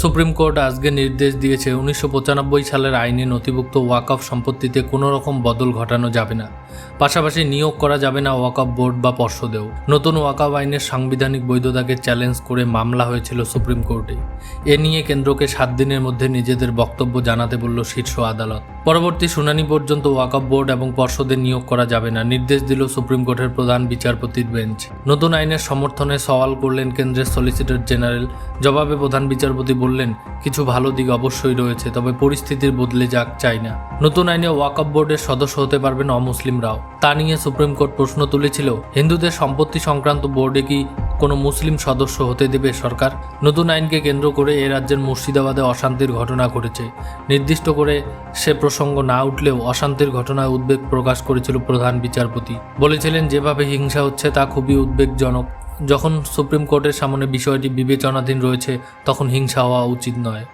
Supreme court আজকে নির্দেশ দিয়েছে 1995 সালের আইনে নথিভুক্ত ওয়াকফ সম্পত্তিতে কোনো রকম বদল ঘটানো যাবে না। পাশাপাশি নিয়োগ করা যাবে না ওয়াকফ বোর্ড বা পর্ষদেও। নতুন ওয়াকফ আইনের সাংবিধানিক বৈধতাকে চ্যালেঞ্জ করে মামলা হয়েছিল সুপ্রিম কোর্টে। এ নিয়ে কেন্দ্রকে 7 দিনের মধ্যে নিজেদের বক্তব্য জানাতে বলল শীর্ষ আদালত। পরবর্তী শুনানি পর্যন্ত ওয়াকফ বোর্ড এবং পর্ষদে নিয়োগ করা যাবে না নির্দেশ দিল সুপ্রিম কোর্টের প্রধান বিচারপতির বেঞ্চ। নতুন আইনের সমর্থনে সওয়াল করলেন কেন্দ্রের সলিসিটর জেনারেল। জবাবে প্রধান বিচারপতি বললেন, কিছু ভালো দিক অবশ্যই রয়েছে, তবে পরিস্থিতির বদলে যাক চাই না। নতুন আইনে ওয়াকফ বোর্ডের সদস্য হতে পারবেন অমুসলিমরাও। তা নিয়ে সুপ্রিম কোর্ট প্রশ্ন তুলেছিল, হিন্দুদের সম্পত্তি সংক্রান্ত বোর্ডে কি কোনো মুসলিম সদস্য হতে দেবে সরকার? নতুন আইনকে কেন্দ্র করে এ রাজ্যের মুর্শিদাবাদে অশান্তির ঘটনা ঘটেছে। নির্দিষ্ট করে সে প্রসঙ্গ না উঠলেও অশান্তির ঘটনায় উদ্বেগ প্রকাশ করেছিল প্রধান বিচারপতি। বলেছিলেন, যেভাবে হিংসা হচ্ছে তা খুবই উদ্বেগজনক। যখন সুপ্রিম কোর্টের সামনে বিষয়টি বিবেচনাধীন রয়েছে তখন হিংসা হওয়া উচিত নয়।